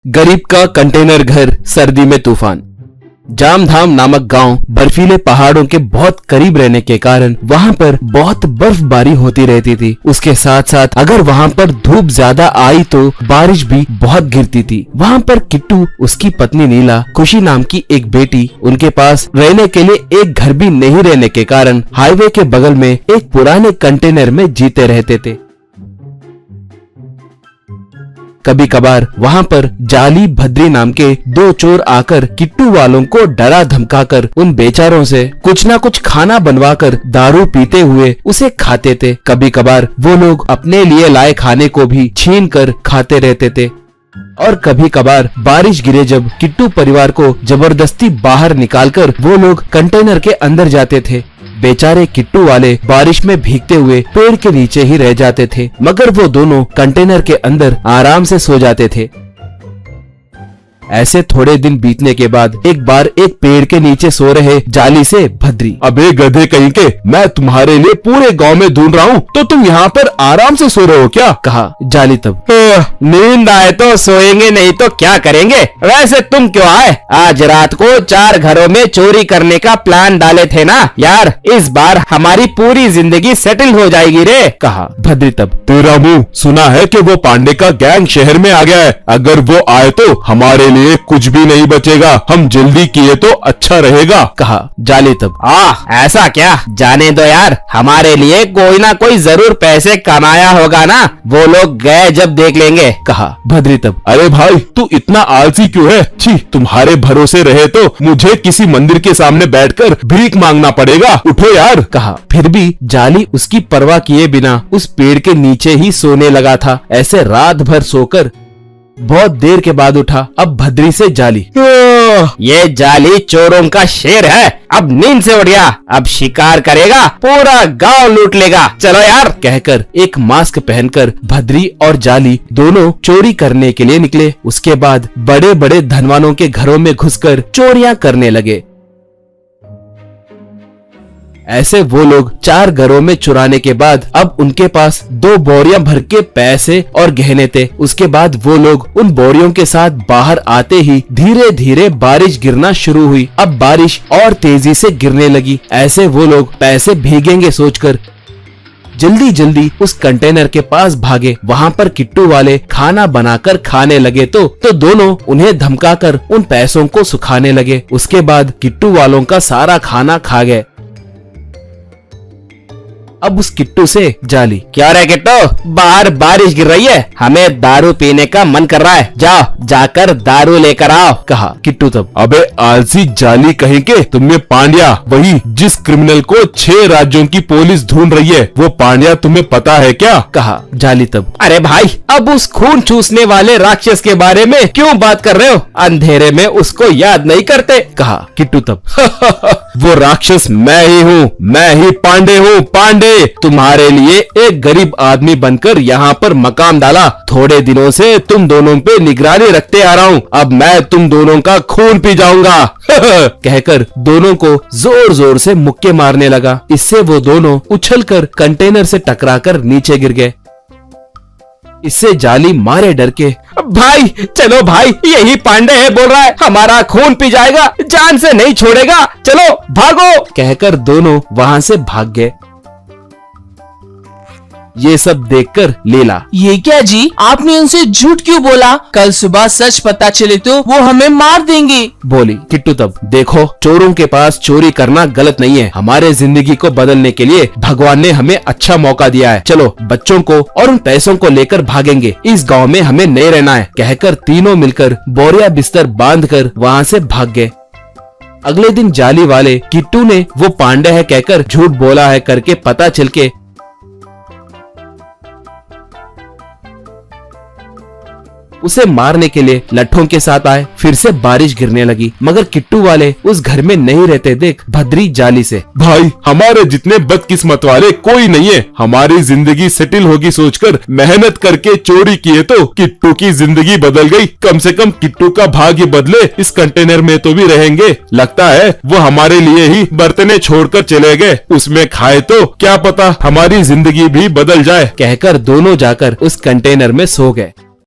गरीब का कंटेनर घर, सर्दी में तूफान। जामधाम नामक गांव बर्फीले पहाड़ों के बहुत करीब रहने के कारण वहां पर बहुत बर्फबारी होती रहती थी। उसके साथ साथ अगर वहां पर धूप ज्यादा आई तो बारिश भी बहुत गिरती थी। वहां पर किट्टू, उसकी पत्नी नीला, खुशी नाम की एक बेटी, उनके पास रहने के लिए एक घर भी नहीं रहने के कारण हाईवे के बगल में एक पुराने कंटेनर में जीते रहते थे। कभी कभार वहां पर जाली, भद्री नाम के दो चोर आकर किट्टू वालों को डरा धमकाकर उन बेचारों से कुछ ना कुछ खाना बनवाकर दारू पीते हुए उसे खाते थे। कभी कभार वो लोग अपने लिए लाए खाने को भी छीन कर खाते रहते थे। और कभी कभार बारिश गिरे जब किट्टू परिवार को जबरदस्ती बाहर निकालकर वो लोग कंटेनर के अंदर जाते थे। बेचारे किट्टू वाले बारिश में भीगते हुए पेड़ के नीचे ही रह जाते थे, मगर वो दोनों कंटेनर के अंदर आराम से सो जाते थे। ऐसे थोड़े दिन बीतने के बाद एक बार एक पेड़ के नीचे सो रहे जाली से भद्री, अबे गधे कहीं के, मैं तुम्हारे लिए पूरे गांव में ढूंढ रहा हूँ, तो तुम यहाँ पर आराम से सो रहे हो क्या? कहा। जाली तब, नींद आए तो सोएंगे, नहीं तो क्या करेंगे। वैसे तुम क्यों आए? आज रात को 4 घरों में चोरी करने का प्लान डाले थे ना यार, इस बार हमारी पूरी जिंदगी सेटल हो जाएगी रे। कहा। भद्री तब, तेरा मुंह, सुना है कि वो पांडे का गैंग शहर में आ गया है। अगर वो आए तो हमारे लिए कुछ भी नहीं बचेगा, हम जल्दी किए तो अच्छा रहेगा। कहा। जाली तब, ऐसा क्या? जाने दो यार, हमारे लिए कोई ना कोई जरूर पैसे कमाया होगा ना, वो लोग गए जब देख लेंगे। कहा। भद्री तब, अरे भाई तू इतना आलसी क्यों है? छी, तुम्हारे भरोसे रहे तो मुझे किसी मंदिर के सामने बैठकर भीख मांगना पड़ेगा। उठो यार। कहा। फिर भी जाली उसकी परवाह किए बिना उस पेड़ के नीचे ही सोने लगा था। ऐसे रात भर सोकर बहुत देर के बाद उठा। अब भद्री से जाली, ये जाली चोरों का शेर है, अब नींद से उठ गया, अब शिकार करेगा, पूरा गांव लूट लेगा, चलो यार। कहकर एक मास्क पहनकर भद्री और जाली दोनों चोरी करने के लिए निकले। उसके बाद बड़े बड़े धनवानों के घरों में घुसकर चोरियां करने लगे। ऐसे वो लोग 4 घरों में चुराने के बाद अब उनके पास 2 बोरियां भर के पैसे और गहने थे। उसके बाद वो लोग उन बोरियों के साथ बाहर आते ही धीरे धीरे बारिश गिरना शुरू हुई। अब बारिश और तेजी से गिरने लगी। ऐसे वो लोग पैसे भीगेंगे सोचकर जल्दी जल्दी उस कंटेनर के पास भागे। वहाँ पर किट्टू वाले खाना बनाकर खाने लगे तो दोनों उन्हें धमकाकर उन पैसों को सुखाने लगे। उसके बाद किट्टू वालों का सारा खाना खा गए। अब उस किट्टू से जाली, क्या रे किट्टू, बाहर बारिश गिर रही है, हमें दारू पीने का मन कर रहा है, जाओ जाकर दारू लेकर आओ। कहा। किट्टू तब, अबे आलसी जाली कहीं के, तुम्हें पांड्या, वही जिस क्रिमिनल को 6 राज्यों की पुलिस ढूंढ रही है, वो पांड्या तुम्हें पता है क्या? कहा। जाली तब, अरे भाई, अब उस खून चूसने वाले राक्षस के बारे में क्यों बात कर रहे हो? अंधेरे में उसको याद नहीं करते। कहा। किट्टू तब, वो राक्षस मैं ही हूँ, मैं ही पांडे हूँ। पांडे, तुम्हारे लिए एक गरीब आदमी बनकर यहाँ पर मकाम डाला। थोड़े दिनों से तुम दोनों पे निगरानी रखते आ रहा हूँ। अब मैं तुम दोनों का खून पी जाऊंगा। कहकर दोनों को जोर जोर से मुक्के मारने लगा। इससे वो दोनों उछलकर कंटेनर से टकराकर नीचे गिर गए। इससे जाली मारे डर के, भाई चलो भाई, यही पांडे है, बोल रहा है हमारा खून पी जाएगा, जान से नहीं छोड़ेगा, चलो भागो। कहकर दोनों वहाँ से भाग गए। ये सब देखकर लीला, ये क्या जी, आपने उनसे झूठ क्यों बोला? कल सुबह सच पता चले तो वो हमें मार देंगे। बोली। किट्टू तब, देखो चोरों के पास चोरी करना गलत नहीं है। हमारे जिंदगी को बदलने के लिए भगवान ने हमें अच्छा मौका दिया है। चलो बच्चों को और उन पैसों को लेकर भागेंगे, इस गांव में हमें नहीं रहना है। कहकर तीनों मिलकर बोरिया बिस्तर बांधकर वहाँ से भाग गए। अगले दिन जाली वाले किट्टू ने वो पांडे है कहकर झूठ बोला है करके पता चल के उसे मारने के लिए लट्ठों के साथ आए। फिर से बारिश गिरने लगी, मगर किट्टू वाले उस घर में नहीं रहते देख भद्री जाली से, भाई हमारे जितने बदकिस्मत वाले कोई नहीं है। हमारी जिंदगी सेटल होगी सोचकर मेहनत करके चोरी किए तो किट्टू की जिंदगी बदल गई। कम से कम किट्टू का भाग्य बदले, इस कंटेनर में तो भी रहेंगे। लगता है वो हमारे लिए ही बर्तने छोड़कर चले गए, उसमें खाए तो क्या पता हमारी जिंदगी भी बदल जाए। कहकर दोनों जाकर उस कंटेनर में सो गए।